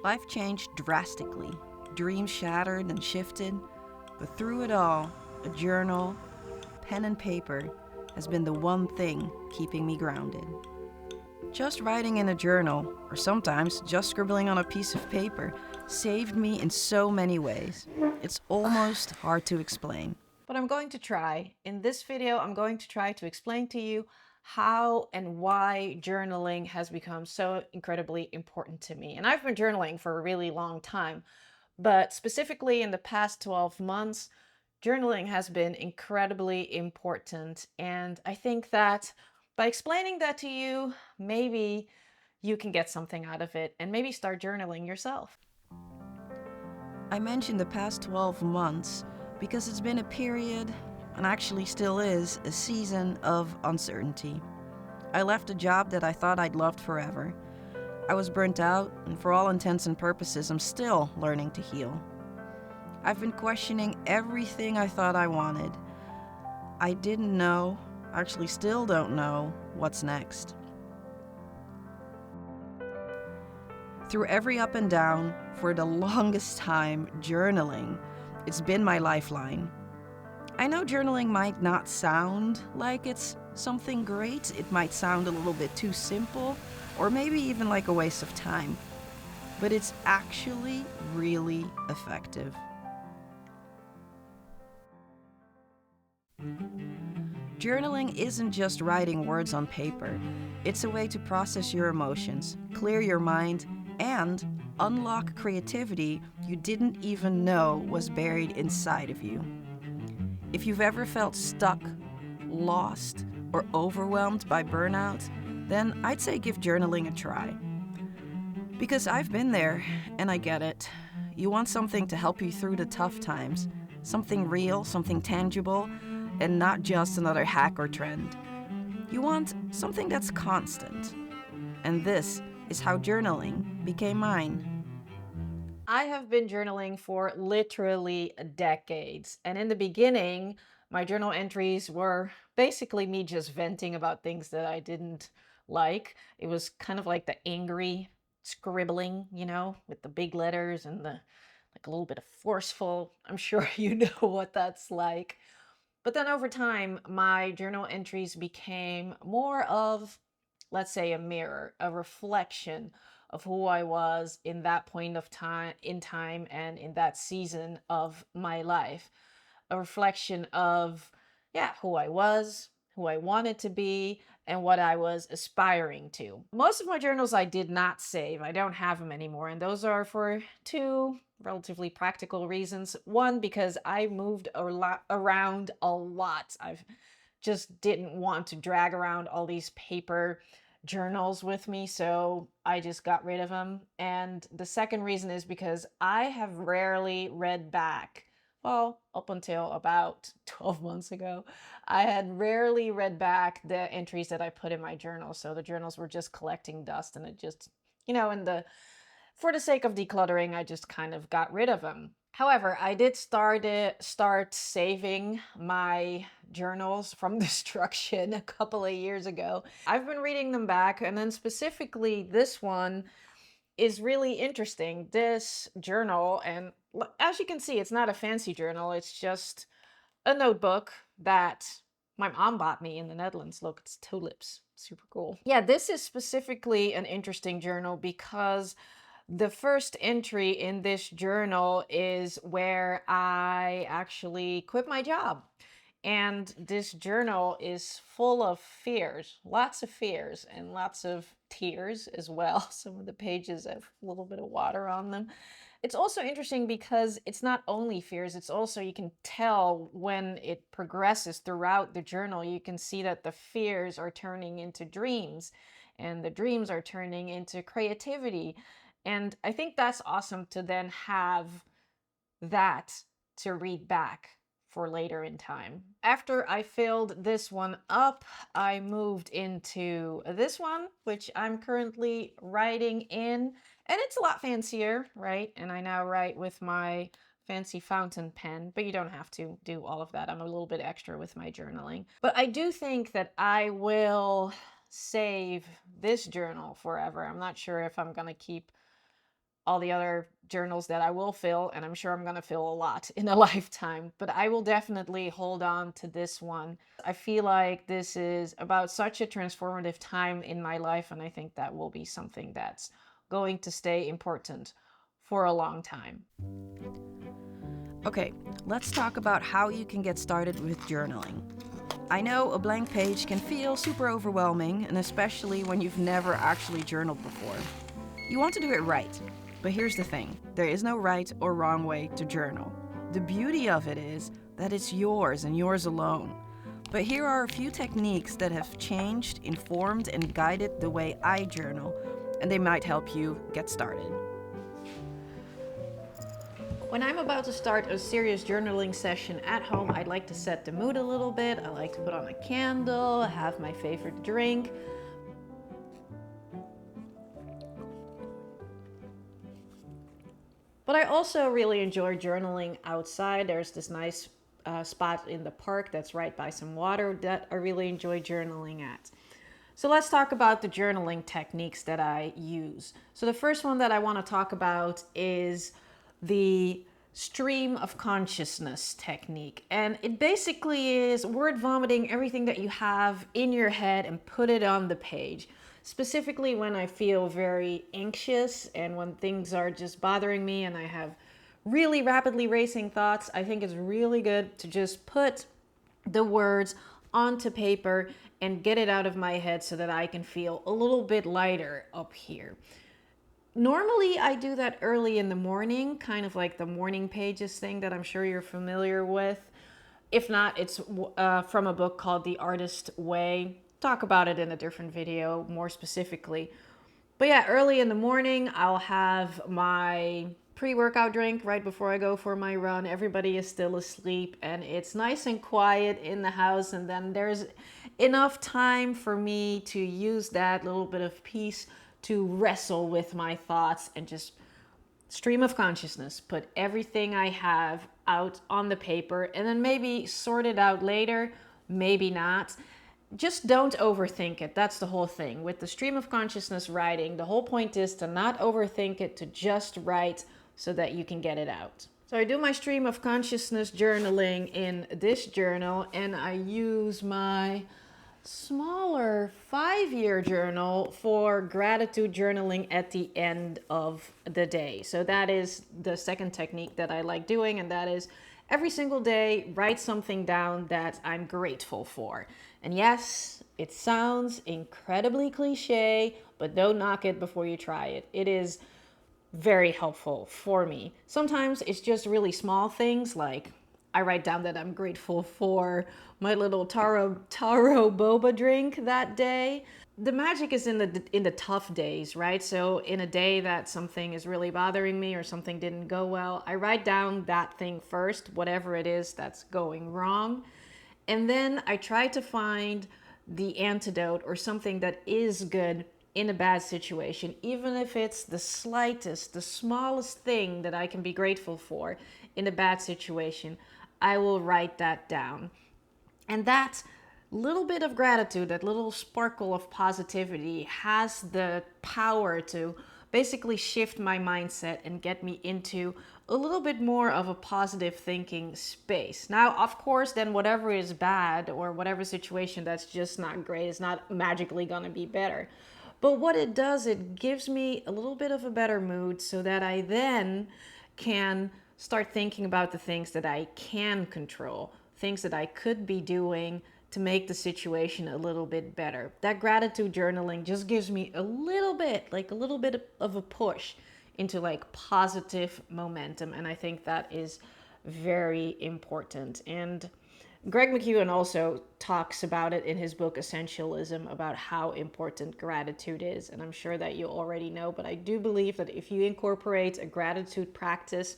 Life changed drastically, dreams shattered and shifted, but through it all, a journal, pen and paper, has been the one thing keeping me grounded. Just writing in a journal, or sometimes just scribbling on a piece of paper, saved me in so many ways. It's almost hard to explain. But I'm going to try. In this video, I'm going to try to explain to you how and why journaling has become so incredibly important to me. And I've been journaling for a really long time, but specifically in the past 12 months, journaling has been incredibly important. And I think that by explaining that to you, maybe you can get something out of it and maybe start journaling yourself. I mentioned the past 12 months because it's been a period, and actually still is, a season of uncertainty. I left a job that I thought I'd loved forever. I was burnt out, and for all intents and purposes, I'm still learning to heal. I've been questioning everything I thought I wanted. I didn't know, actually still don't know, what's next. Through every up and down, for the longest time, journaling, it's been my lifeline. I know journaling might not sound like it's something great. It might sound a little bit too simple, or maybe even like a waste of time. But it's actually really effective. Journaling isn't just writing words on paper. It's a way to process your emotions, clear your mind, and unlock creativity you didn't even know was buried inside of you. If you've ever felt stuck, lost, or overwhelmed by burnout, then I'd say give journaling a try. Because I've been there, and I get it. You want something to help you through the tough times, something real, something tangible, and not just another hack or trend. You want something that's constant. And this is how journaling became mine. I have been journaling for literally decades. And in the beginning, my journal entries were basically me just venting about things that I didn't like. It was kind of like the angry scribbling, with the big letters and the like a little bit of forceful. I'm sure you know what that's like. But then over time, my journal entries became more of, let's say, a mirror, a reflection of who I was in that point of time, and in that season of my life. A reflection of, yeah, who I was, who I wanted to be, and what I was aspiring to. Most of my journals I did not save. I don't have them anymore. And those are for two relatively practical reasons. One, because I moved around a lot. I've just didn't want to drag around all these paper journals with me, so I just got rid of them. And the second reason is because I have rarely read back. Well, up until about 12 months ago, I had rarely read back the entries that I put in my journal. So the journals were just collecting dust, and it just, for the sake of decluttering, I just kind of got rid of them. However, I did start saving my journals from destruction a couple of years ago. I've been reading them back, and then specifically this one is really interesting. This journal, and as you can see, it's not a fancy journal. It's just a notebook that my mom bought me in the Netherlands. Look, it's tulips. Super cool. Yeah, this is specifically an interesting journal because the first entry in this journal is where I actually quit my job. And this journal is full of fears, lots of fears, and lots of tears as well. Some of the pages have a little bit of water on them. It's also interesting because it's not only fears, it's also, you can tell when it progresses throughout the journal, you can see that the fears are turning into dreams, and the dreams are turning into creativity. And I think that's awesome to then have that to read back for later in time. After I filled this one up, I moved into this one, which I'm currently writing in, and it's a lot fancier, right? And I now write with my fancy fountain pen, but you don't have to do all of that. I'm a little bit extra with my journaling. But I do think that I will save this journal forever. I'm not sure if I'm gonna keep all the other journals that I will fill, and I'm sure I'm going to fill a lot in a lifetime, but I will definitely hold on to this one. I feel like this is about such a transformative time in my life, and I think that will be something that's going to stay important for a long time. Okay, let's talk about how you can get started with journaling. I know a blank page can feel super overwhelming, and especially when you've never actually journaled before. You want to do it right, but here's the thing, there is no right or wrong way to journal. The beauty of it is that it's yours and yours alone. But here are a few techniques that have changed, informed, and guided the way I journal, and they might help you get started. When I'm about to start a serious journaling session at home, I'd like to set the mood a little bit. I like to put on a candle, have my favorite drink. But I also really enjoy journaling outside. There's this nice spot in the park that's right by some water that I really enjoy journaling at. So let's talk about the journaling techniques that I use. So the first one that I want to talk about is the stream of consciousness technique. And it basically is word vomiting everything that you have in your head and put it on the page. Specifically when I feel very anxious and when things are just bothering me and I have really rapidly racing thoughts, I think it's really good to just put the words onto paper and get it out of my head so that I can feel a little bit lighter up here. Normally, I do that early in the morning, kind of like the morning pages thing that I'm sure you're familiar with. If not, it's from a book called The Artist Way. Talk about it in a different video more specifically. But yeah, early in the morning, I'll have my pre-workout drink right before I go for my run. Everybody is still asleep and it's nice and quiet in the house. And then there's enough time for me to use that little bit of peace to wrestle with my thoughts and just stream of consciousness, put everything I have out on the paper and then maybe sort it out later, maybe not. Just don't overthink it. That's the whole thing. With the stream of consciousness writing, the whole point is to not overthink it, to just write so that you can get it out. So I do my stream of consciousness journaling in this journal and I use my smaller 5-year journal for gratitude journaling at the end of the day. So that is the second technique that I like doing, and that is every single day write something down that I'm grateful for. And yes, it sounds incredibly cliche, but don't knock it before you try it. It is very helpful for me. Sometimes it's just really small things like I write down that I'm grateful for my little taro boba drink that day. The magic is in the tough days, right? So in a day that something is really bothering me or something didn't go well, I write down that thing first, whatever it is that's going wrong. And then I try to find the antidote or something that is good in a bad situation, even if it's the slightest, the smallest thing that I can be grateful for in a bad situation. I will write that down. And that little bit of gratitude, that little sparkle of positivity has the power to basically shift my mindset and get me into a little bit more of a positive thinking space. Now, of course, then whatever is bad or whatever situation that's just not great is not magically going to be better. But what it does, it gives me a little bit of a better mood so that I then can start thinking about the things that I can control, things that I could be doing to make the situation a little bit better. That gratitude journaling just gives me a little bit, like a little bit of a push into like positive momentum. And I think that is very important. And Greg McKeown also talks about it in his book Essentialism, about how important gratitude is. And I'm sure that you already know, but I do believe that if you incorporate a gratitude practice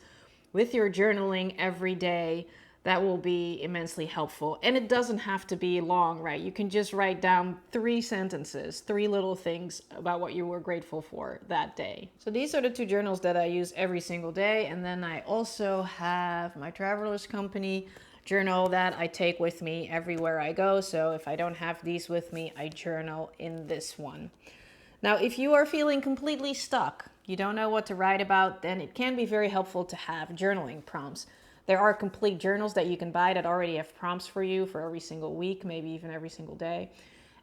with your journaling every day, that will be immensely helpful. And it doesn't have to be long, right? You can just write down 3 sentences, 3 little things about what you were grateful for that day. So these are the 2 journals that I use every single day. And then I also have my Traveler's Company journal that I take with me everywhere I go. So if I don't have these with me, I journal in this one. Now, if you are feeling completely stuck, you don't know what to write about, then it can be very helpful to have journaling prompts. There are complete journals that you can buy that already have prompts for you for every single week, maybe even every single day.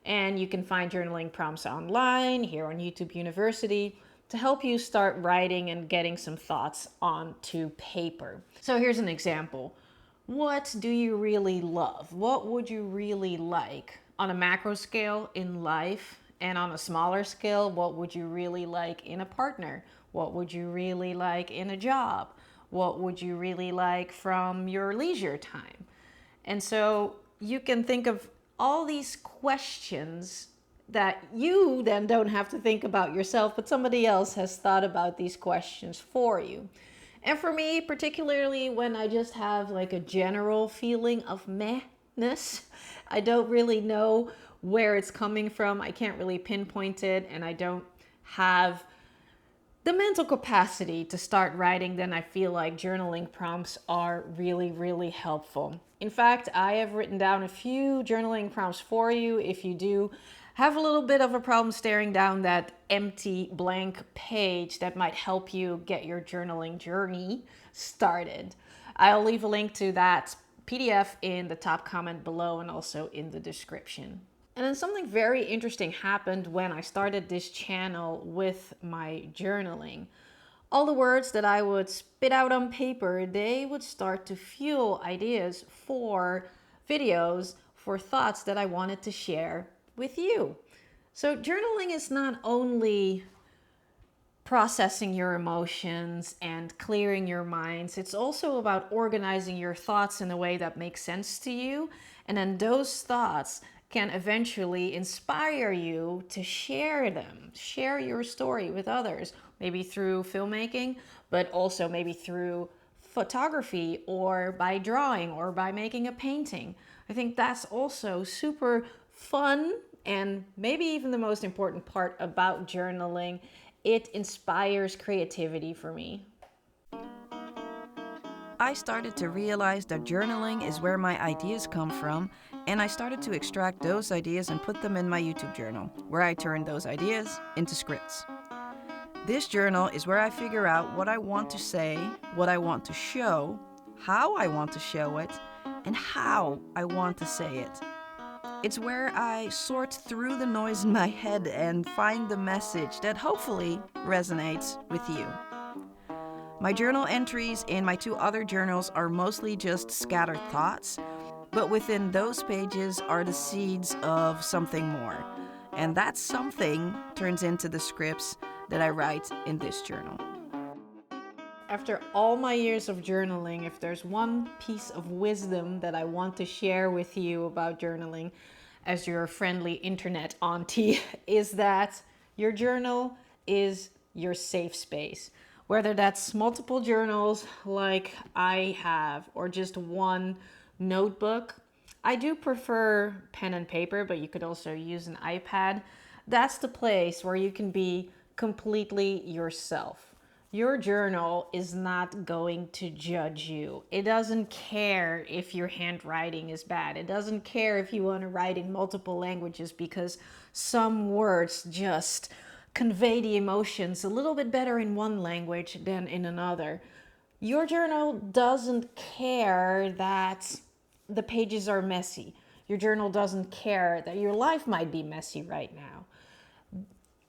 And you can find journaling prompts online, here on YouTube University, to help you start writing and getting some thoughts onto paper. So here's an example. What do you really love? What would you really like on a macro scale in life? And on a smaller scale, what would you really like in a partner? What would you really like in a job? What would you really like from your leisure time? And so you can think of all these questions that you then don't have to think about yourself, but somebody else has thought about these questions for you. And for me, particularly when I just have like a general feeling of mehness, I don't really know where it's coming from. I can't really pinpoint it, and I don't have the mental capacity to start writing, then I feel like journaling prompts are really, really helpful. In fact, I have written down a few journaling prompts for you if you do have a little bit of a problem staring down that empty blank page that might help you get your journaling journey started. I'll leave a link to that PDF in the top comment below and also in the description. And then something very interesting happened when I started this channel with my journaling. All the words that I would spit out on paper, they would start to fuel ideas for videos, for thoughts that I wanted to share with you. So journaling is not only processing your emotions and clearing your minds, it's also about organizing your thoughts in a way that makes sense to you. And then those thoughts can eventually inspire you to share them, share your story with others, maybe through filmmaking, but also maybe through photography or by drawing or by making a painting. I think that's also super fun, and maybe even the most important part about journaling. It inspires creativity for me. I started to realize that journaling is where my ideas come from, and I started to extract those ideas and put them in my YouTube journal, where I turn those ideas into scripts. This journal is where I figure out what I want to say, what I want to show, how I want to show it, and how I want to say it. It's where I sort through the noise in my head and find the message that hopefully resonates with you. My journal entries in my 2 other journals are mostly just scattered thoughts, but within those pages are the seeds of something more. And that something turns into the scripts that I write in this journal. After all my years of journaling, if there's one piece of wisdom that I want to share with you about journaling as your friendly internet auntie, is that your journal is your safe space. Whether that's multiple journals like I have or just one notebook. I do prefer pen and paper, but you could also use an iPad. That's the place where you can be completely yourself. Your journal is not going to judge you. It doesn't care if your handwriting is bad. It doesn't care if you want to write in multiple languages because some words just convey the emotions a little bit better in one language than in another. Your journal doesn't care that the pages are messy. Your journal doesn't care that your life might be messy right now.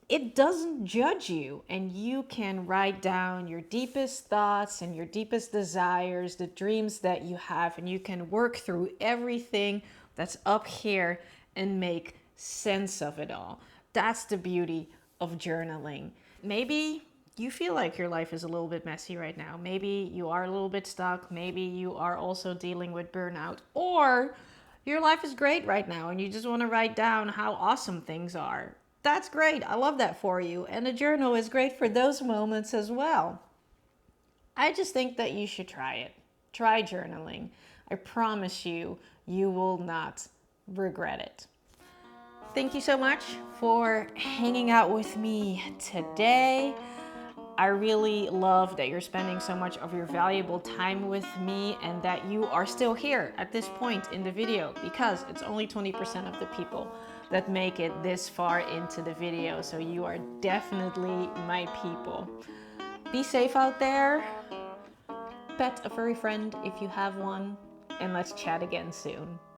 It doesn't judge you, and you can write down your deepest thoughts and your deepest desires, the dreams that you have, and you can work through everything that's up here and make sense of it all. That's the beauty of journaling. Maybe you feel like your life is a little bit messy right now. Maybe you are a little bit stuck. Maybe you are also dealing with burnout, or your life is great right now and you just want to write down how awesome things are. That's great. I love that for you. And a journal is great for those moments as well. I just think that you should try it. Try journaling. I promise you, you will not regret it. Thank you so much for hanging out with me today. I really love that you're spending so much of your valuable time with me and that you are still here at this point in the video, because it's only 20% of the people that make it this far into the video. So you are definitely my people. Be safe out there. Pet a furry friend if you have one, and let's chat again soon.